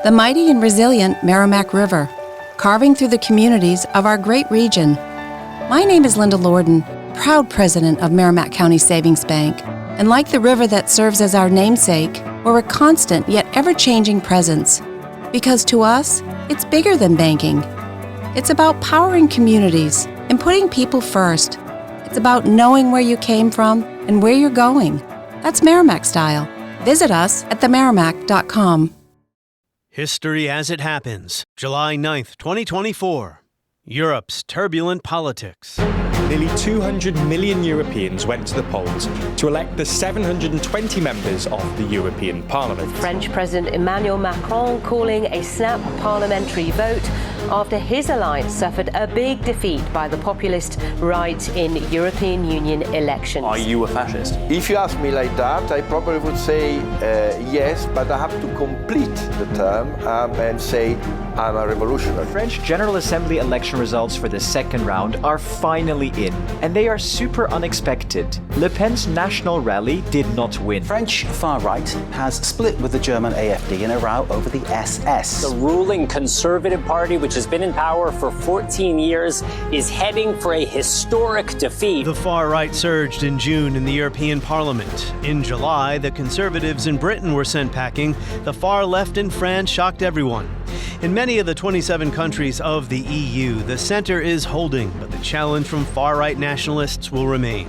the mighty and resilient Merrimack River, carving through the communities of our great region. My name is Linda Lorden, proud president of Merrimack County Savings Bank, and like the river that serves as our namesake, we're a constant yet ever-changing presence. Because to us, it's bigger than banking. It's about powering communities and putting people first. It's about knowing where you came from and where you're going. That's Merrimack style. Visit us at themerrimack.com. History as it happens, July 9th, 2024. Europe's turbulent politics. Nearly 200 million Europeans went to the polls to elect the 720 members of the European Parliament. French President Emmanuel Macron calling a snap parliamentary vote after his alliance suffered a big defeat by the populist right in European Union elections. Are you a fascist? If you ask me like that, I probably would say yes, but I have to complete the term and say I'm a revolutionary. French General Assembly election results for the second round are finally in, and they are super unexpected. Le Pen's national rally did not win. French far right has split with the German AfD in a row over the SS. The ruling Conservative Party, which has been in power for 14 years, is heading for a historic defeat. The far right surged in June in the European Parliament. In July, the Conservatives in Britain were sent packing. The far left in France shocked everyone. In many of the 27 countries of the EU, the center is holding, but the challenge from far-right nationalists will remain.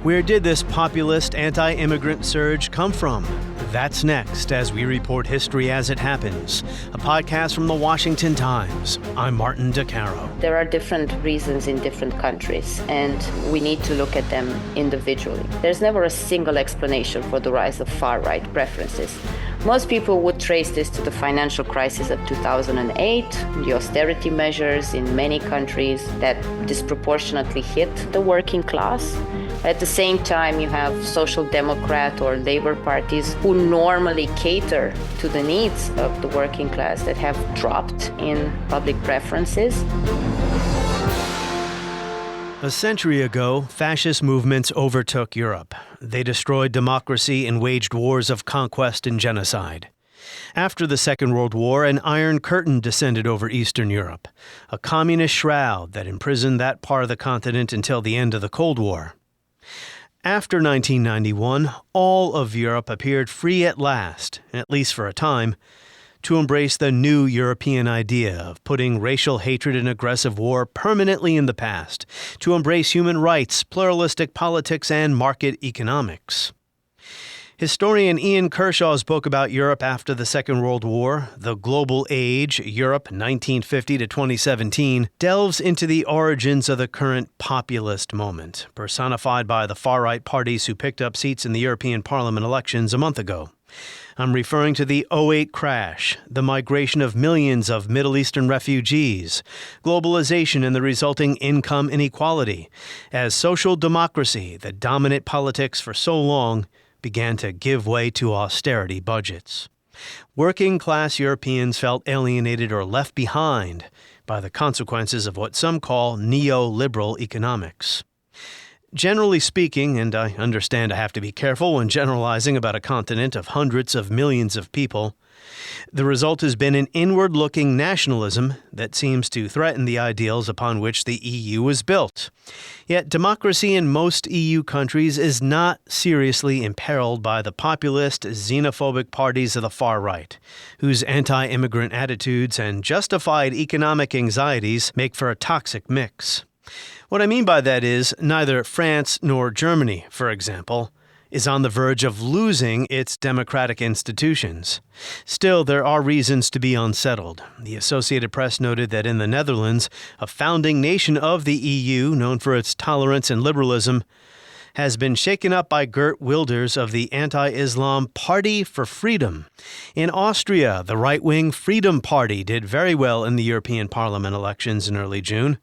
Where did this populist anti-immigrant surge come from? That's next as we report History as it happens, a podcast from the Washington Times. I'm Martin DeCaro. There are different reasons in different countries, and we need to look at them individually. There's never a single explanation for the rise of far-right preferences. Most people would trace this to the financial crisis of 2008, the austerity measures in many countries that disproportionately hit the working class. At the same time, you have social democrat or labor parties who normally cater to the needs of the working class that have dropped in public preferences. A century ago, fascist movements overtook Europe. They destroyed democracy and waged wars of conquest and genocide. After the Second World War, an iron curtain descended over Eastern Europe, a communist shroud that imprisoned that part of the continent until the end of the Cold War. After 1991, all of Europe appeared free at last least for a time, to embrace the new European idea of putting racial hatred and aggressive war permanently in the past, to embrace human rights, pluralistic politics, and market economics. Historian Ian Kershaw's book about Europe after the Second World War, The Global Age, Europe 1950 to 2017, delves into the origins of the current populist moment, personified by the far-right parties who picked up seats in the European Parliament elections a month ago. I'm referring to the '08 crash, the migration of millions of Middle Eastern refugees, globalization and the resulting income inequality, as social democracy, the dominant politics for so long, began to give way to austerity budgets. Working-class Europeans felt alienated or left behind by the consequences of what some call neoliberal economics. Generally speaking, and I understand I have to be careful when generalizing about a continent of hundreds of millions of people, the result has been an inward-looking nationalism that seems to threaten the ideals upon which the EU was built. Yet democracy in most EU countries is not seriously imperiled by the populist, xenophobic parties of the far right, whose anti-immigrant attitudes and justified economic anxieties make for a toxic mix. What I mean by that is neither France nor Germany, for example, is on the verge of losing its democratic institutions. Still, there are reasons to be unsettled. The Associated Press noted that in the Netherlands, a founding nation of the EU, known for its tolerance and liberalism, has been shaken up by Geert Wilders of the anti-Islam Party for Freedom. In Austria, the right-wing Freedom Party did very well in the European Parliament elections in early June.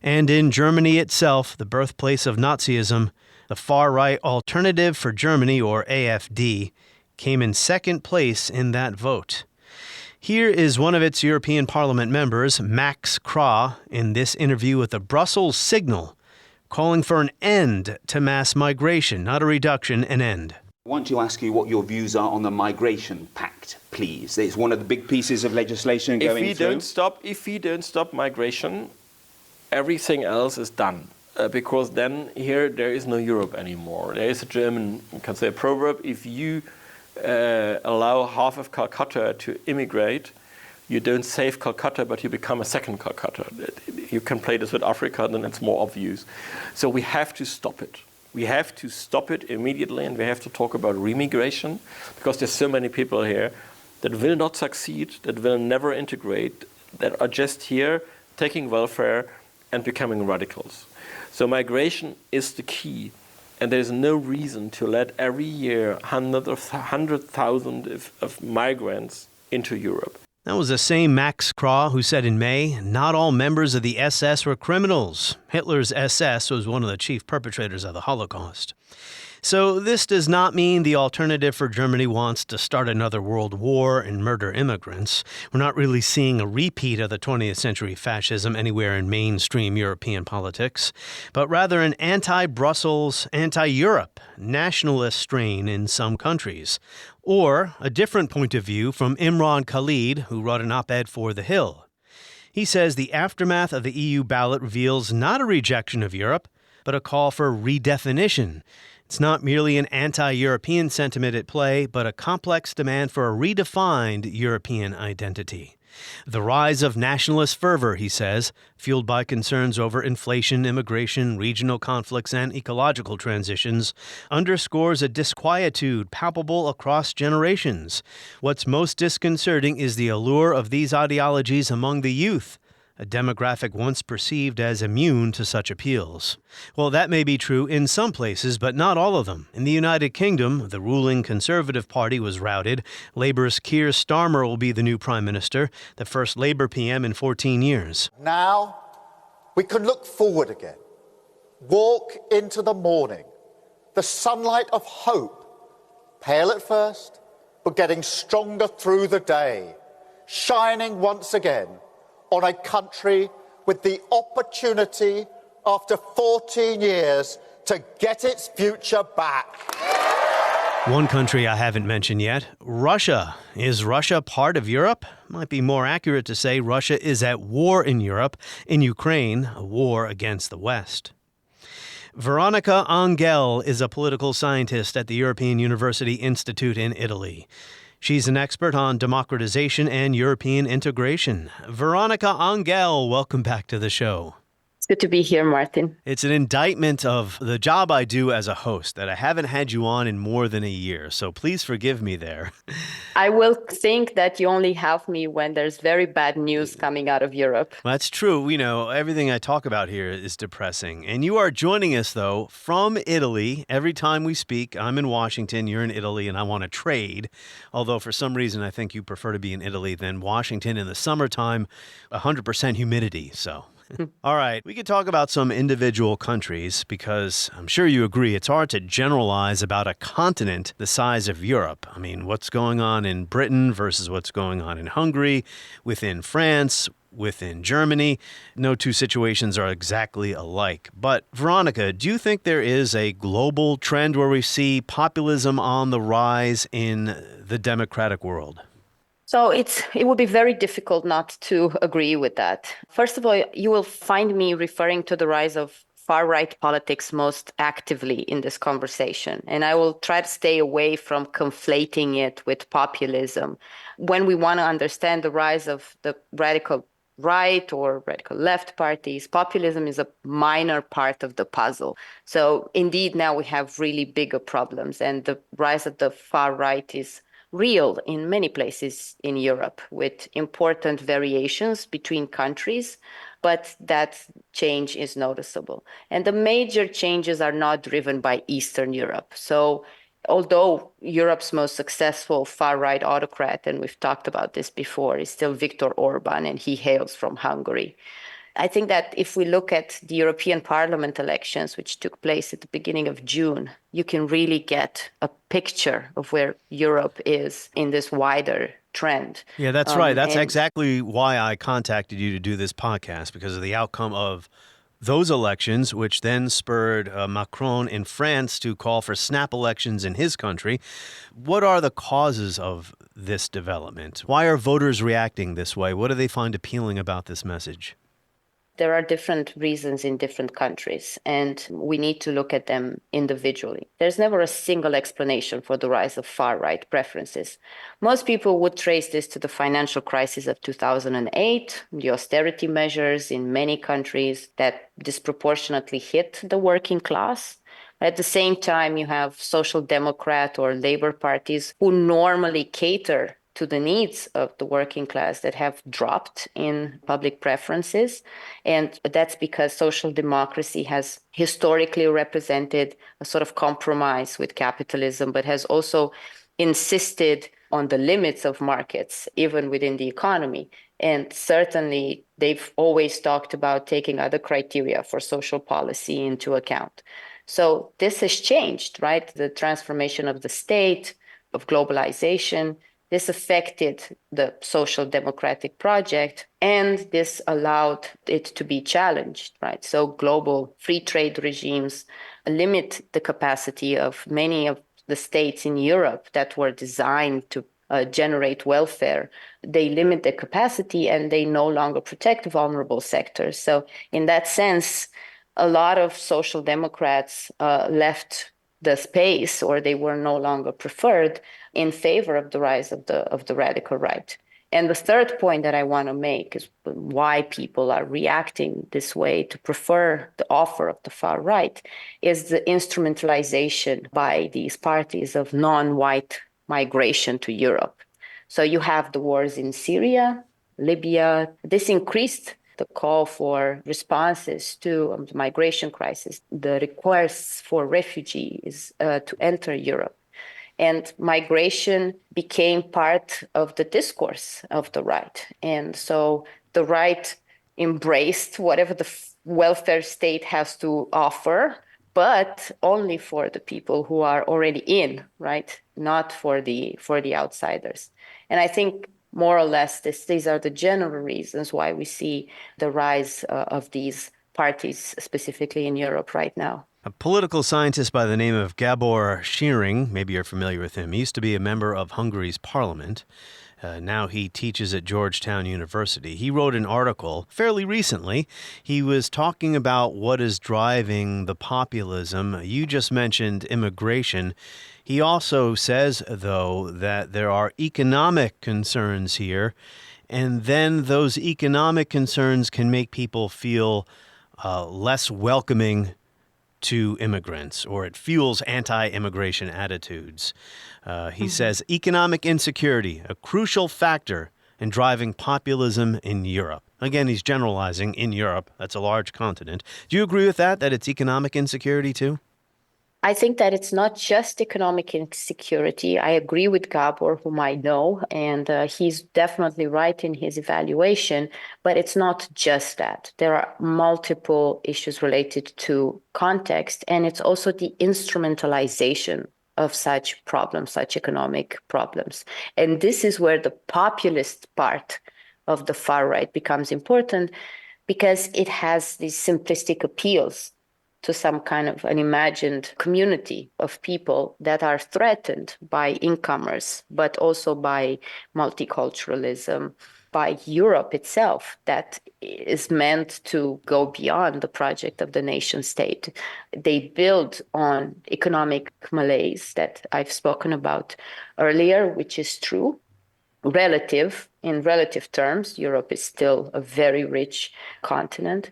And in Germany itself, the birthplace of Nazism, the far-right Alternative for Germany, or AfD, came in second place in that vote. Here is one of its European Parliament members, Max Krah, in this interview with the Brussels Signal, calling for an end to mass migration, not a reduction, an end. I want to ask you what your views are on the migration pact, please. It's one of the big pieces of legislation going through. If we don't stop migration, everything else is done. Because then here there is no Europe anymore. There is a German, you can say, a proverb: if you allow half of Calcutta to immigrate, you don't save Calcutta, but you become a second Calcutta. You can play this with Africa, then it's more obvious. So we have to stop it. We have to stop it immediately, and we have to talk about remigration, because there's so many people here that will not succeed, that will never integrate, that are just here taking welfare and becoming radicals. So migration is the key, and there's no reason to let every year 100,000 of migrants into Europe. That was the same Max Krah who said in May, not all members of the SS were criminals. Hitler's SS was one of the chief perpetrators of the Holocaust. So this does not mean the alternative for Germany wants to start another world war and murder immigrants. We're not really seeing a repeat of the 20th century fascism anywhere in mainstream European politics, but rather an anti-Brussels, anti-Europe, nationalist strain in some countries. Or a different point of view from Imran Khalid, who wrote an op-ed for The Hill. He says the aftermath of the EU ballot reveals not a rejection of Europe, but a call for redefinition. It's not merely an anti-European sentiment at play, but a complex demand for a redefined European identity. The rise of nationalist fervor, he says, fueled by concerns over inflation, immigration, regional conflicts, and ecological transitions, underscores a disquietude palpable across generations. What's most disconcerting is the allure of these ideologies among the youth, a demographic once perceived as immune to such appeals. Well, that may be true in some places, but not all of them. In the United Kingdom, the ruling Conservative Party was routed. Labour's Keir Starmer will be the new Prime Minister, the first Labour PM in 14 years. Now, we can look forward again. Walk into the morning. The sunlight of hope, pale at first, but getting stronger through the day, shining once again on a country with the opportunity, after 14 years, to get its future back. One country I haven't mentioned yet, Russia. Is Russia part of Europe? Might be more accurate to say Russia is at war in Europe, in Ukraine, a war against the West. Veronica Anghel is a political scientist at the European University Institute in Italy. She's an expert on democratization and European integration. Veronica Anghel, welcome back to the show. It's good to be here, Martin. It's an indictment of the job I do as a host that I haven't had you on in more than a year, so please forgive me there. I will think that you only have me when there's very bad news coming out of Europe. That's true. You know, everything I talk about here is depressing. And you are joining us, though, from Italy. Every time we speak, I'm in Washington, you're in Italy, and I want to trade. Although for some reason, I think you prefer to be in Italy than Washington in the summertime, 100% humidity, so... All right, we could talk about some individual countries because I'm sure you agree it's hard to generalize about a continent the size of Europe. I mean, what's going on in Britain versus what's going on in Hungary, within France, within Germany. No two situations are exactly alike. But Veronica, do you think there is a global trend where we see populism on the rise in the democratic world? So it would be very difficult not to agree with that. First of all, you will find me referring to the rise of far-right politics most actively in this conversation. And I will try to stay away from conflating it with populism. When we want to understand the rise of the radical right or radical left parties, populism is a minor part of the puzzle. So indeed, now we have really bigger problems. And the rise of the far right is real in many places in Europe, with important variations between countries, but that change is noticeable. And the major changes are not driven by Eastern Europe. So although Europe's most successful far-right autocrat, and we've talked about this before, is still Viktor Orban, and he hails from Hungary. I think that if we look at the European Parliament elections, which took place at the beginning of June, you can really get a picture of where Europe is in this wider trend. Yeah, that's right. That's exactly why I contacted you to do this podcast, because of the outcome of Those elections, which then spurred Macron in France to call for snap elections in his country. What are the causes of this development? Why are voters reacting this way? What do they find appealing about this message? There are different reasons in different countries, and we need to look at them individually. There's never a single explanation for the rise of far-right preferences. Most people would trace this to the financial crisis of 2008, the austerity measures in many countries that disproportionately hit the working class. At the same time, you have social democrat or labor parties who normally cater to the needs of the working class that have dropped in public preferences. And that's because social democracy has historically represented a sort of compromise with capitalism, but has also insisted on the limits of markets, even within the economy. And certainly, they've always talked about taking other criteria for social policy into account. So this has changed, right? The transformation of the state, of globalization, this affected the social democratic project, and this allowed it to be challenged, right? So global free trade regimes limit the capacity of many of the states in Europe that were designed to generate welfare. They limit their capacity and they no longer protect vulnerable sectors. So in that sense, a lot of social democrats left the space, or they were no longer preferred, in favor of the rise of the radical right. And the third point that I want to make is why people are reacting this way to prefer the offer of the far right is the instrumentalization by these parties of non-white migration to Europe. So you have the wars in Syria, Libya. This increased the call for responses to the migration crisis, the requests for refugees to enter Europe. And migration became part of the discourse of the right. And so the right embraced whatever the welfare state has to offer, but only for the people who are already in, right? Not for the outsiders. And I think more or less these are the general reasons why we see the rise of these parties, specifically in Europe right now. A political scientist by the name of Gabor Schering, maybe you're familiar with him. He used to be a member of Hungary's parliament. Now he teaches at Georgetown University. He wrote an article fairly recently. He was talking about what is driving the populism. You just mentioned immigration. He also says, though, that there are economic concerns here, and then those economic concerns can make people feel less welcoming to immigrants, or it fuels anti-immigration attitudes. He says economic insecurity, a crucial factor in driving populism in Europe. Again, he's generalizing in Europe. That's a large continent. Do you agree with that it's economic insecurity too? I think that it's not just economic insecurity. I agree with Gabor, whom I know, and he's definitely right in his evaluation, but it's not just that. There are multiple issues related to context, and it's also the instrumentalization of such problems, such economic problems. And this is where the populist part of the far right becomes important, because it has these simplistic appeals to some kind of an imagined community of people that are threatened by incomers, but also by multiculturalism, by Europe itself that is meant to go beyond the project of the nation state. They build on economic malaise that I've spoken about earlier, which is true. In relative terms, Europe is still a very rich continent,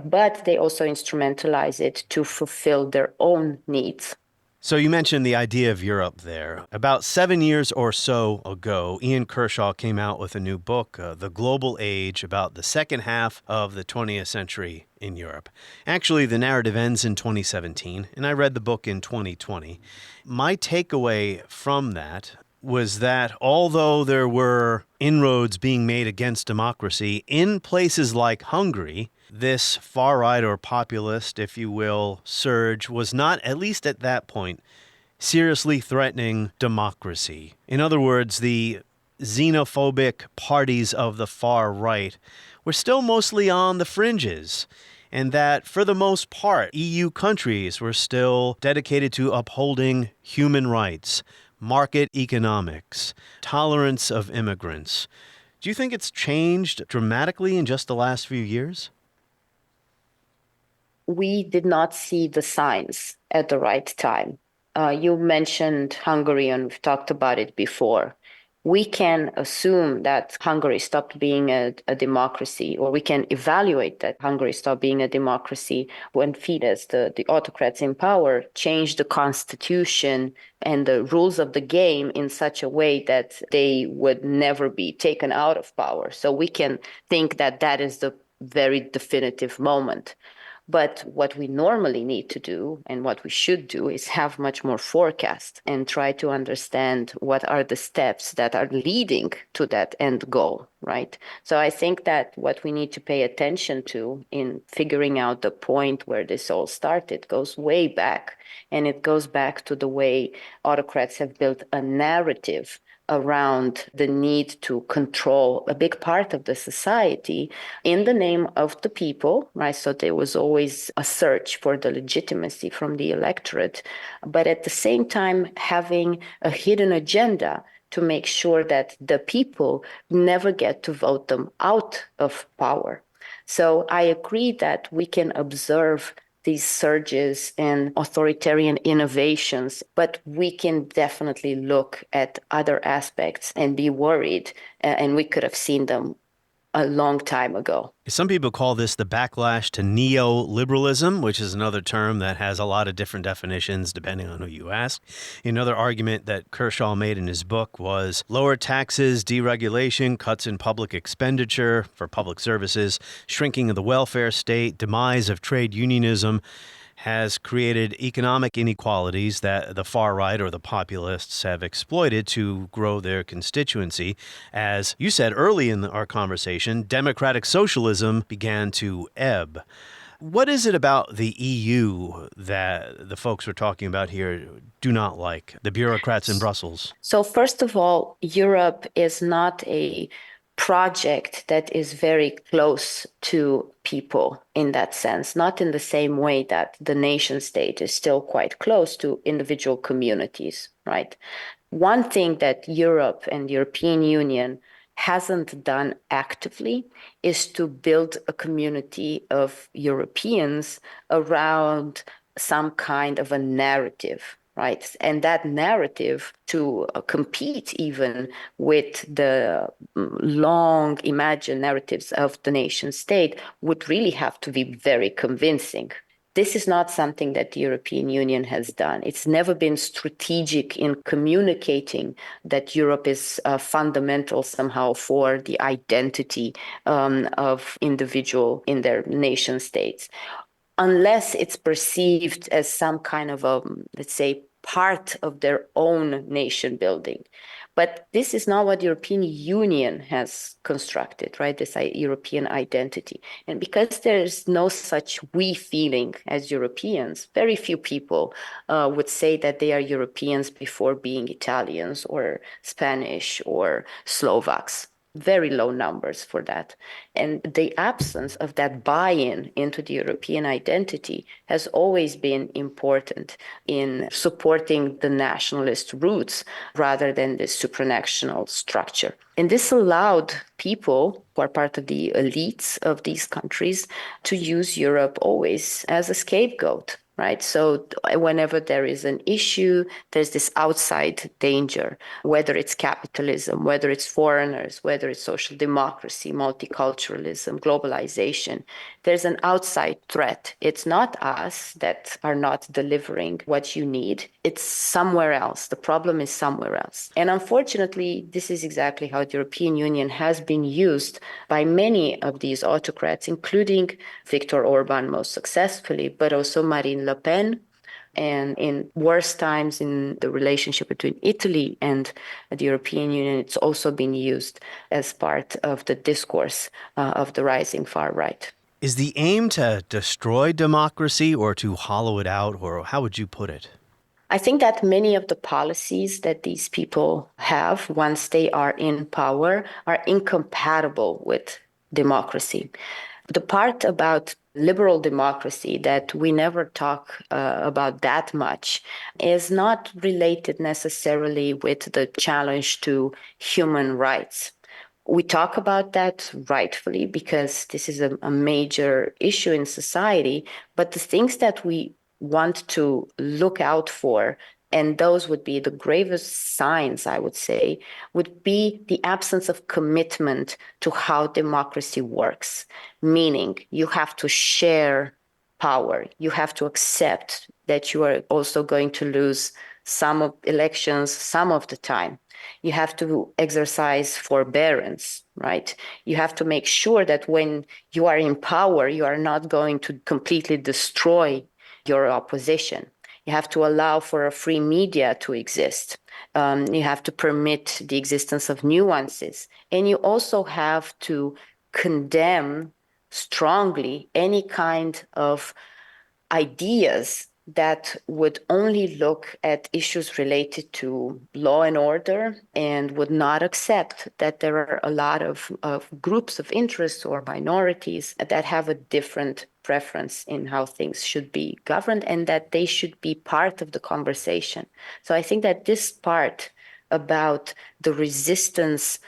but they also instrumentalize it to fulfill their own needs. So you mentioned the idea of Europe there. About 7 years or so ago, Ian Kershaw came out with a new book, The Global Age, about the second half of the 20th century in Europe. Actually, the narrative ends in 2017, and I read the book in 2020. My takeaway from that was that although there were inroads being made against democracy in places like Hungary, this far-right or populist, if you will, surge was not, at least at that point, seriously threatening democracy. In other words, the xenophobic parties of the far right were still mostly on the fringes. and that, for the most part, EU countries were still dedicated to upholding human rights, market economics, tolerance of immigrants. Do you think it's changed dramatically in just the last few years? We did not see the signs at the right time. You mentioned Hungary, and we've talked about it before. We can assume that Hungary stopped being a democracy, or we can evaluate that Hungary stopped being a democracy when Fidesz, the autocrats in power, changed the constitution and the rules of the game in such a way that they would never be taken out of power. So we can think that that is the very definitive moment. But what we normally need to do, and what we should do, is have much more forecast and try to understand what are the steps that are leading to that end goal, right? So I think that what we need to pay attention to in figuring out the point where this all started goes way back. And it goes back to the way autocrats have built a narrative around the need to control a big part of the society in the name of the people, right? So there was always a search for the legitimacy from the electorate, but at the same time having a hidden agenda to make sure that the people never get to vote them out of power. So I agree that we can observe these surges and authoritarian innovations, but we can definitely look at other aspects and be worried, and we could have seen them a long time ago. Some people call this the backlash to neoliberalism, which is another term that has a lot of different definitions depending on who you ask. Another argument that Kershaw made in his book was lower taxes, deregulation, cuts in public expenditure for public services, shrinking of the welfare state, demise of trade unionism has created economic inequalities that the far right or the populists have exploited to grow their constituency. As you said early in our conversation, democratic socialism began to ebb. What is it about the EU that the folks we're talking about here do not like, the bureaucrats in Brussels? So first of all, Europe is not a project that is very close to people in that sense, not in the same way that the nation state is still quite close to individual communities, right? One thing that Europe and the European Union hasn't done actively is to build a community of Europeans around some kind of a narrative, right? And that narrative to compete even with the long imagined narratives of the nation state would really have to be very convincing. This is not something that the European Union has done. It's never been strategic in communicating that Europe is fundamental somehow for the identity of individual in their nation states, unless it's perceived as some kind of a, let's say, part of their own nation building. But this is not what the European Union has constructed, right? This European identity. And because there's no such we feeling as Europeans, very few people would say that they are Europeans before being Italians or Spanish or Slovaks. Very low numbers for that. And the absence of that buy-in into the European identity has always been important in supporting the nationalist roots rather than the supranational structure. And this allowed people who are part of the elites of these countries to use Europe always as a scapegoat. Right. So whenever there is an issue, there's this outside danger, whether it's capitalism, whether it's foreigners, whether it's social democracy, multiculturalism, globalization. There's an outside threat. It's not us that are not delivering what you need. It's somewhere else. The problem is somewhere else. And unfortunately, this is exactly how the European Union has been used by many of these autocrats, including Viktor Orban most successfully, but also Marine Le Pen, and in worse times in the relationship between Italy and the European Union, it's also been used as part of the discourse of the rising far right. Is the aim to destroy democracy or to hollow it out, or how would you put it? I think that many of the policies that these people have once they are in power are incompatible with democracy. The part about liberal democracy that we never talk about that much is not related necessarily with the challenge to human rights. We talk about that rightfully because this is a major issue in society, but the things that we want to look out for, and those would be the gravest signs, I would say, would be the absence of commitment to how democracy works. Meaning, you have to share power. You have to accept that you are also going to lose some of elections some of the time. You have to exercise forbearance, right? You have to make sure that when you are in power, you are not going to completely destroy your opposition. You have to allow for a free media to exist. You have to permit the existence of nuances. And you also have to condemn strongly any kind of ideas that would only look at issues related to law and order and would not accept that there are a lot of groups of interests or minorities that have a different preference in how things should be governed and that they should be part of the conversation. So I think that this part about the resistance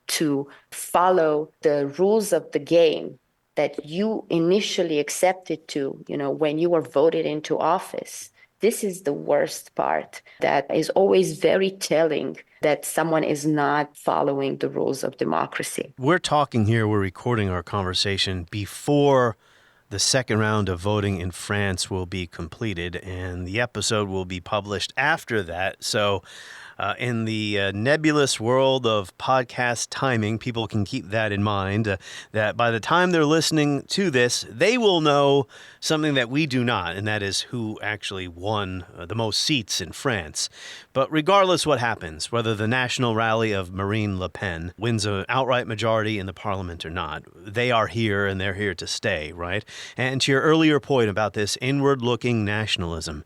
to follow the rules of the game that you initially accepted to, when you were voted into office, this is the worst part that is always very telling that someone is not following the rules of democracy. We're recording our conversation before the second round of voting in France will be completed, and the episode will be published after that. So in the nebulous world of podcast timing, people can keep that in mind, that by the time they're listening to this, they will know something that we do not, and that is who actually won the most seats in France. But regardless what happens, whether the national rally of Marine Le Pen wins an outright majority in the parliament or not, they are here and they're here to stay, right? And to your earlier point about this inward-looking nationalism,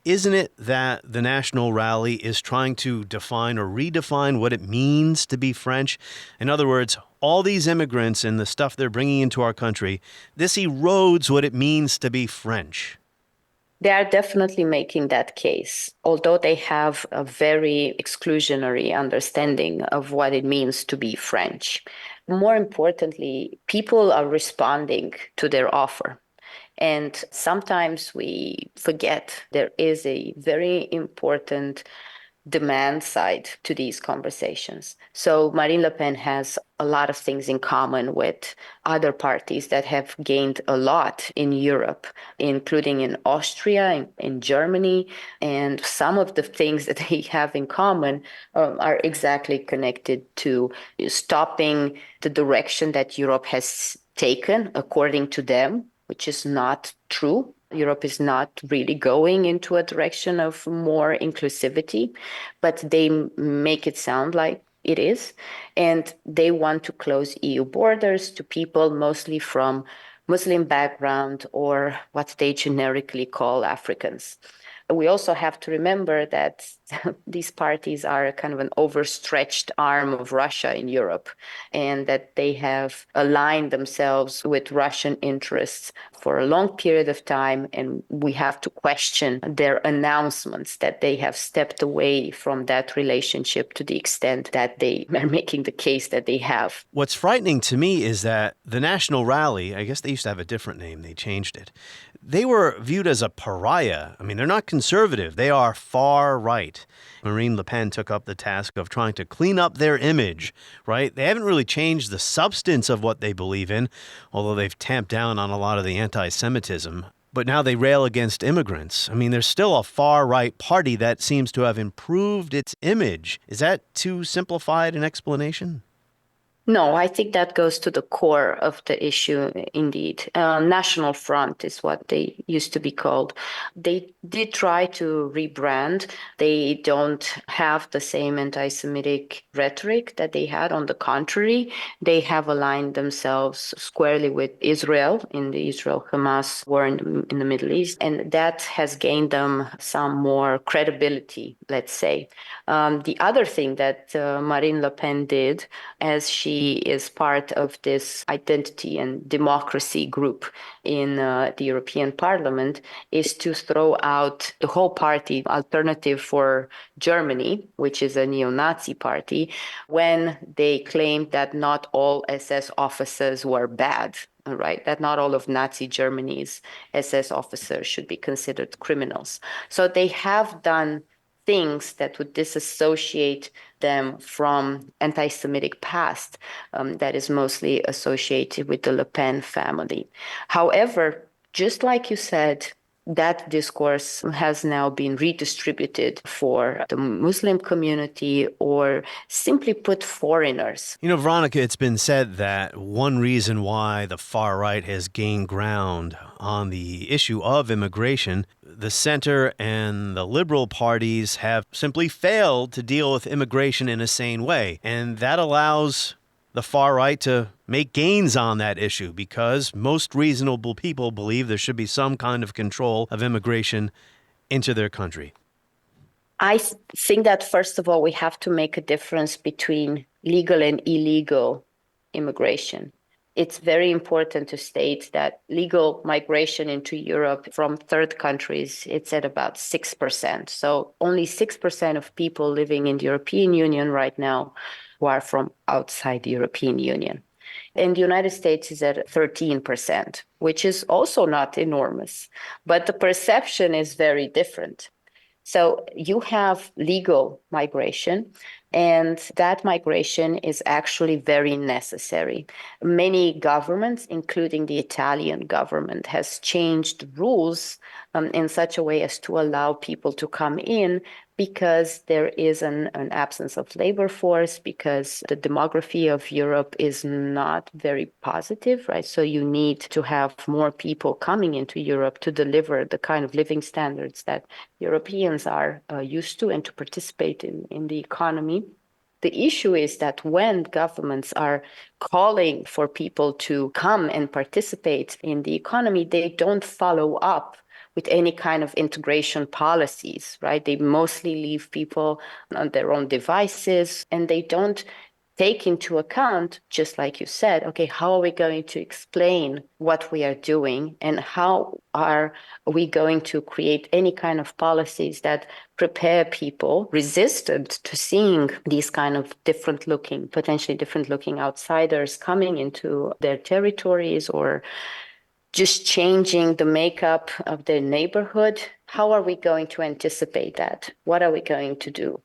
isn't it that the National Rally is trying to define or redefine what it means to be French? In other words, all these immigrants and the stuff they're bringing into our country, this erodes what it means to be French. They are definitely making that case, although they have a very exclusionary understanding of what it means to be French. More importantly, people are responding to their offer. And sometimes we forget there is a very important demand side to these conversations. So Marine Le Pen has a lot of things in common with other parties that have gained a lot in Europe, including in Austria, in Germany. And some of the things that they have in common are exactly connected to stopping the direction that Europe has taken, according to them, which is not true. Europe is not really going into a direction of more inclusivity, but they make it sound like it is. And they want to close EU borders to people mostly from Muslim background or what they generically call Africans. We also have to remember that these parties are kind of an overstretched arm of Russia in Europe, and that they have aligned themselves with Russian interests for a long period of time. And we have to question their announcements that they have stepped away from that relationship to the extent that they are making the case that they have. What's frightening to me is that the National Rally, I guess they used to have a different name, they changed it. They were viewed as a pariah. I mean, they're not conservative. They are far right. Marine Le Pen took up the task of trying to clean up their image, right? They haven't really changed the substance of what they believe in, although they've tamped down on a lot of the anti-Semitism. But now they rail against immigrants. I mean, there's still a far-right party that seems to have improved its image. Is that too simplified an explanation? No, I think that goes to the core of the issue, indeed. National Front is what they used to be called. They did try to rebrand. They don't have the same anti-Semitic rhetoric that they had. On the contrary, they have aligned themselves squarely with Israel in the Israel-Hamas war in the Middle East. And that has gained them some more credibility, let's say. The other thing that Marine Le Pen did, as she is part of this identity and democracy group in the European Parliament, is to throw out the whole party, Alternative for Germany, which is a neo-Nazi party, when they claimed that not all SS officers were bad. Right, that not all of Nazi Germany's SS officers should be considered criminals. So they have done things that would disassociate them from anti-Semitic past that is mostly associated with the Le Pen family. However, just like you said, that discourse has now been redistributed for the Muslim community, or simply put, foreigners. You know, Veronica, it's been said that one reason why the far right has gained ground on the issue of immigration, the center and the liberal parties have simply failed to deal with immigration in a sane way. And that allows the far right to make gains on that issue, because most reasonable people believe there should be some kind of control of immigration into their country. I think that, first of all, we have to make a difference between legal and illegal immigration. It's very important to state that legal migration into Europe from third countries, it's at about 6%. So only 6% of people living in the European Union right now who are from outside the European Union. And the United States is at 13%, which is also not enormous, but the perception is very different. So you have legal migration, and that migration is actually very necessary. Many governments, including the Italian government, has changed rules in such a way as to allow people to come in, because there is an absence of labor force, because the demography of Europe is not very positive, right? So you need to have more people coming into Europe to deliver the kind of living standards that Europeans are used to, and to participate in the economy. The issue is that when governments are calling for people to come and participate in the economy, they don't follow up with any kind of integration policies, right? They mostly leave people on their own devices, and they don't take into account, just like you said, okay, how are we going to explain what we are doing, and how are we going to create any kind of policies that prepare people resistant to seeing these kind of potentially different looking outsiders coming into their territories, or just changing the makeup of their neighborhood? How are we going to anticipate that? What are we going to do?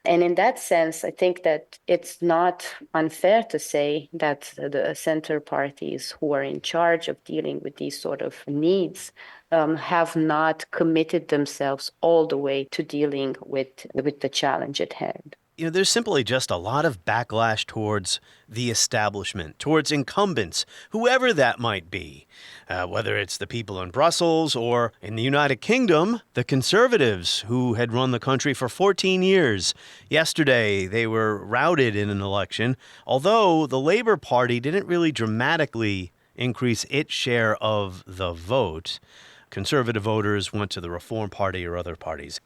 And in that sense, I think that it's not unfair to say that the center parties who are in charge of dealing with these sort of needs have not committed themselves all the way to dealing with the challenge at hand. You know, there's simply just a lot of backlash towards the establishment, towards incumbents, whoever that might be, whether it's the people in Brussels or in the United Kingdom, the Conservatives who had run the country for 14 years. Yesterday, they were routed in an election, although the Labour Party didn't really dramatically increase its share of the vote. Conservative voters went to the Reform Party or other parties.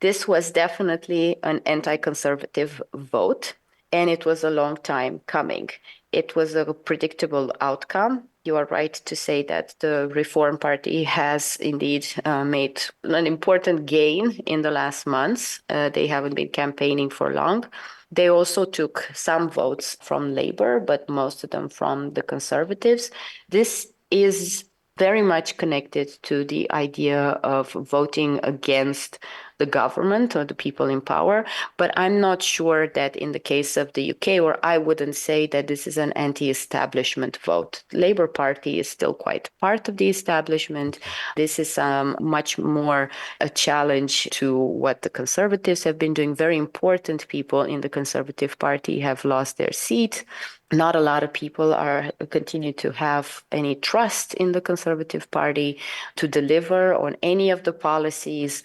This was definitely an anti-conservative vote, and it was a long time coming. It was a predictable outcome. You are right to say that the Reform Party has indeed made an important gain in the last months. They haven't been campaigning for long. They also took some votes from Labour, but most of them from the Conservatives. This is very much connected to the idea of voting against the government or the people in power. But I'm not sure that in the case of the UK, or I wouldn't say that this is an anti-establishment vote. The Labour Party is still quite part of the establishment. This is much more a challenge to what the Conservatives have been doing. Very important people in the Conservative Party have lost their seat. Not a lot of people continue to have any trust in the Conservative Party to deliver on any of the policies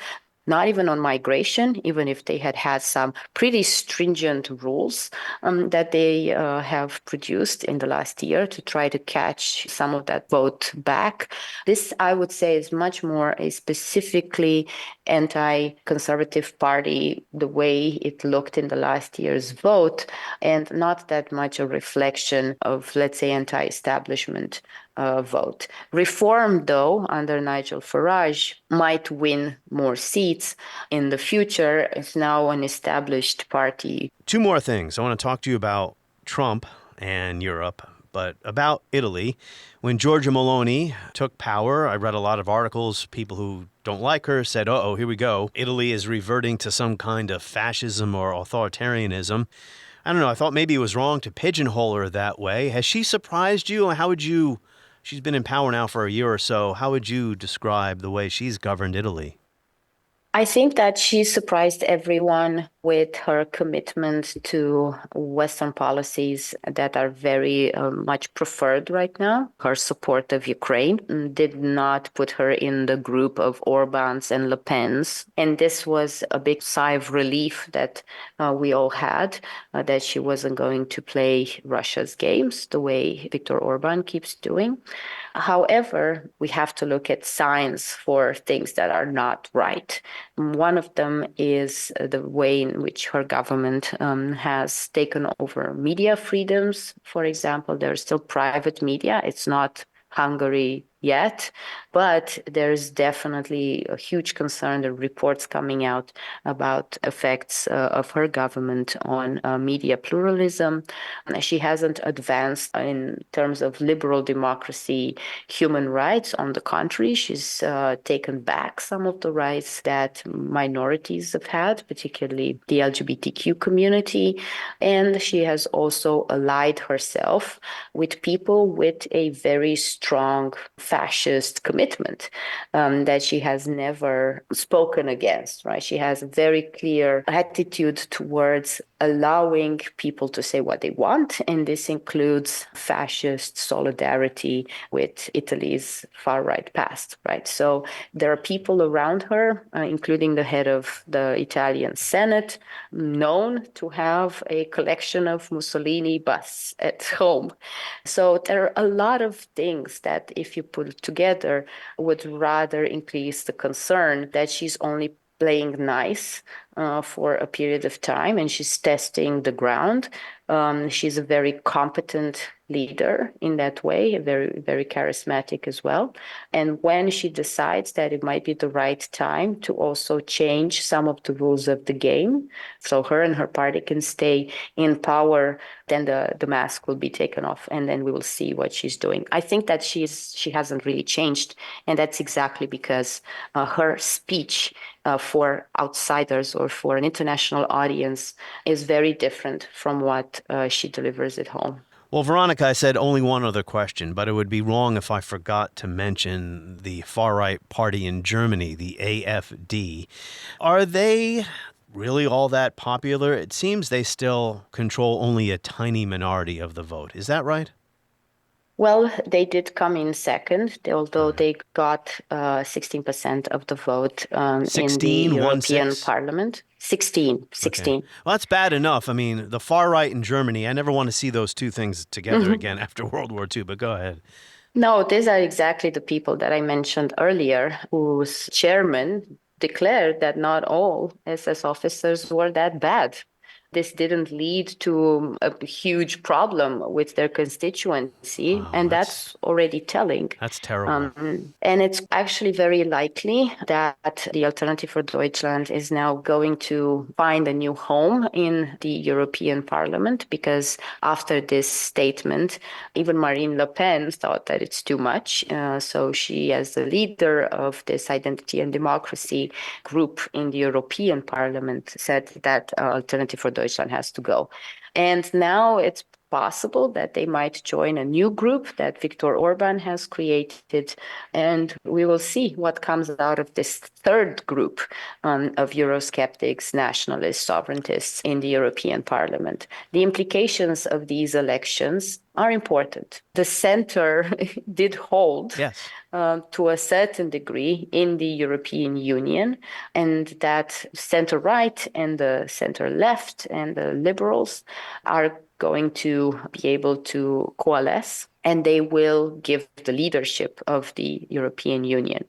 not even on migration, even if they had had some pretty stringent rules that they have produced in the last year to try to catch some of that vote back. This, I would say, is much more a specifically anti-conservative party, the way it looked in the last year's vote, and not that much a reflection of, let's say, anti-establishment vote. Reform, though, under Nigel Farage, might win more seats in the future. It's now an established party. Two more things. I want to talk to you about Trump and Europe, but about Italy. When Giorgia Meloni took power, I read a lot of articles. People who don't like her said, uh-oh, here we go. Italy is reverting to some kind of fascism or authoritarianism. I don't know. I thought maybe it was wrong to pigeonhole her that way. Has she surprised you? How would you... She's been in power now for a year or so. How would you describe the way she's governed Italy? I think that she surprised everyone with her commitment to Western policies that are very much preferred right now. Her support of Ukraine did not put her in the group of Orbáns and Le Pens. And this was a big sigh of relief that we all had, that she wasn't going to play Russia's games the way Viktor Orbán keeps doing. However, we have to look at signs for things that are not right. One of them is the way in which her government has taken over media freedoms. For example, there's still private media. It's not Hungary yet, but there's definitely a huge concern. There are reports coming out about effects of her government on media pluralism. She hasn't advanced in terms of liberal democracy, human rights. On the contrary, she's taken back some of the rights that minorities have had, particularly the LGBTQ community. And she has also allied herself with people with a very strong fascist commitment that she has never spoken against, right? She has a very clear attitude towards allowing people to say what they want, and this includes fascist solidarity with Italy's far-right past, right? So there are people around her, including the head of the Italian Senate, known to have a collection of Mussolini busts at home. So there are a lot of things that, if you put together, would rather increase the concern that she's only playing nice for a period of time and she's testing the ground. She's a very competent leader in that way, very, very charismatic as well. And when she decides that it might be the right time to also change some of the rules of the game, so her and her party can stay in power, then the mask will be taken off, and then we will see what she's doing. I think that she hasn't really changed, and that's exactly because her speech for outsiders or for an international audience is very different from what she delivers at home. Well, Veronica, I said only one other question, but it would be wrong if I forgot to mention the far-right party in Germany, the AfD. Are they really all that popular? It seems they still control only a tiny minority of the vote. Is that right? Well, they did come in second, although they got 16% of the vote in the European Parliament. 16. Okay. Well, that's bad enough. I mean, the far right in Germany, I never want to see those two things together again after World War II, but go ahead. No, these are exactly the people that I mentioned earlier, whose chairman declared that not all SS officers were that bad. This didn't lead to a huge problem with their constituency, and that's already telling. That's terrible. And it's actually very likely that the Alternative for Deutschland is now going to find a new home in the European Parliament, because after this statement, even Marine Le Pen thought that it's too much. So she, as the leader of this Identity and Democracy group in the European Parliament, said that Alternative for Deutschland has to go. And now it's possible that they might join a new group that Viktor Orbán has created, and we will see what comes out of this third group of Eurosceptics, nationalists, sovereigntists in the European Parliament. The implications of these elections are important. The center did hold to a certain degree in the European Union, and that center-right and the center-left and the liberals are going to be able to coalesce, and they will give the leadership of the European Union.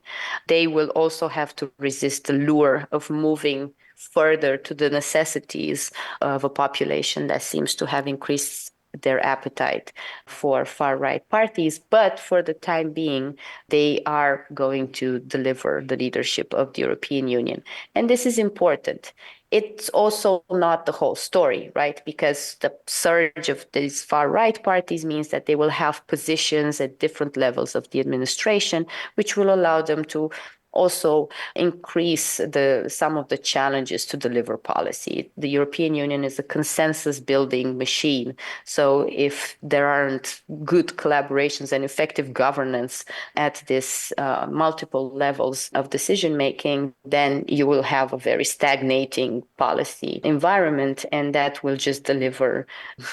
They will also have to resist the lure of moving further to the necessities of a population that seems to have increased their appetite for far-right parties. But for the time being, they are going to deliver the leadership of the European Union. And this is important. It's also not the whole story, right? Because the surge of these far-right parties means that they will have positions at different levels of the administration, which will allow them to also increase some of the challenges to deliver policy. The European Union is a consensus-building machine. So if there aren't good collaborations and effective governance at this multiple levels of decision-making, then you will have a very stagnating policy environment, and that will just deliver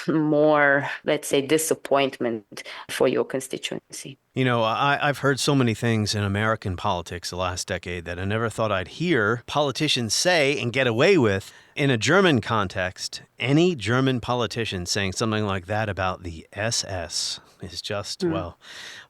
more, let's say, disappointment for your constituency. You know, I've heard so many things in American politics the last decade that I never thought I'd hear politicians say and get away with. In a German context, any German politician saying something like that about the SS is just, well,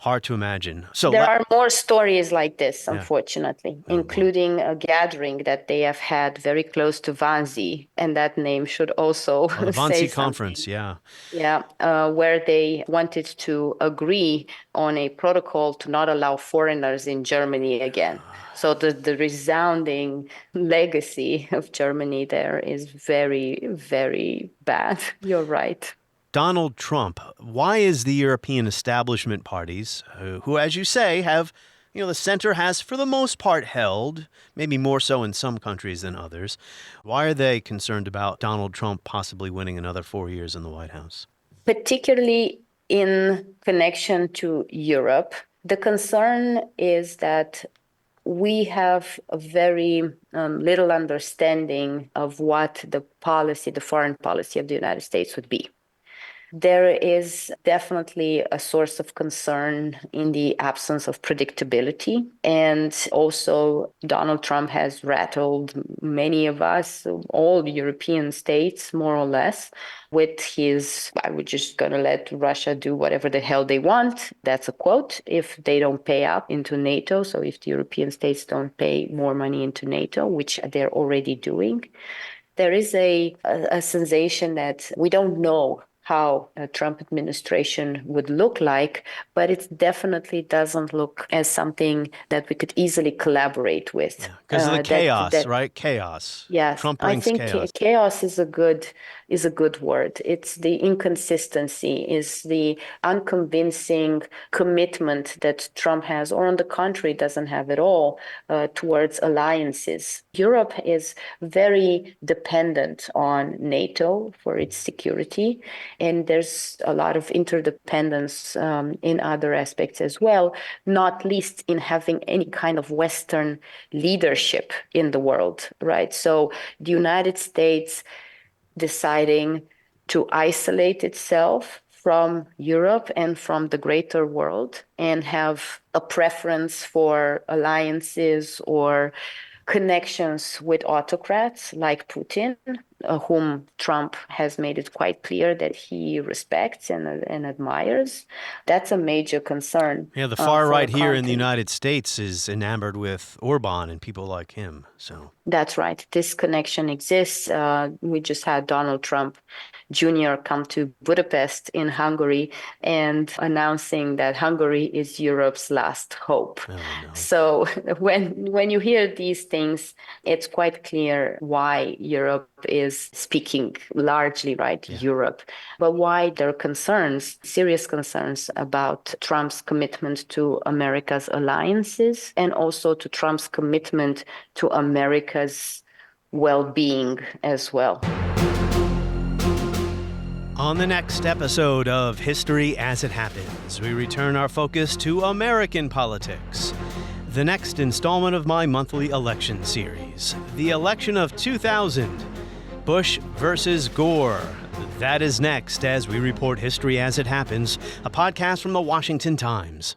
hard to imagine. So there are more stories like this, unfortunately, including a gathering that they have had very close to Wannsee, and that name should also the Wannsee Conference, where they wanted to agree on a protocol to not allow foreigners in Germany again. So the resounding legacy of Germany there is very, very bad. You're right. Donald Trump, why is the European establishment parties, who, as you say, have, the center has for the most part held, maybe more so in some countries than others, why are they concerned about Donald Trump possibly winning another 4 years in the White House? Particularly in connection to Europe, the concern is that we have a very little understanding of what the foreign policy of the United States would be. There is definitely a source of concern in the absence of predictability. And also, Donald Trump has rattled many of us, all European states, more or less, with his, we're just going to let Russia do whatever the hell they want. That's a quote. If they don't pay up into NATO, so if the European states don't pay more money into NATO, which they're already doing, there is a sensation that we don't know how a Trump administration would look like, but it definitely doesn't look as something that we could easily collaborate with. Because of the chaos, right? Chaos. Yes, Trump brings chaos. Chaos is a good word. It's the inconsistency, is the unconvincing commitment that Trump has, or on the contrary, doesn't have at all, towards alliances. Europe is very dependent on NATO for its security, and there's a lot of interdependence in other aspects as well, not least in having any kind of Western leadership in the world, right? So the United States deciding to isolate itself from Europe and from the greater world and have a preference for alliances or connections with autocrats like Putin, whom Trump has made it quite clear that he respects and admires. That's a major concern. Yeah, the far right here in the United States is enamored with Orban and people like him. So that's right. This connection exists. We just had Donald Trump Jr. come to Budapest in Hungary and announcing that Hungary is Europe's last hope. Oh, no. So when you hear these things, it's quite clear why Europe is speaking largely, right, Europe, but why there are concerns, serious concerns about Trump's commitment to America's alliances and also to Trump's commitment to America's well-being as well. On the next episode of History as It Happens, we return our focus to American politics. The next installment of my monthly election series, the election of 2000, Bush versus Gore. That is next as we report history as it happens, a podcast from the Washington Times.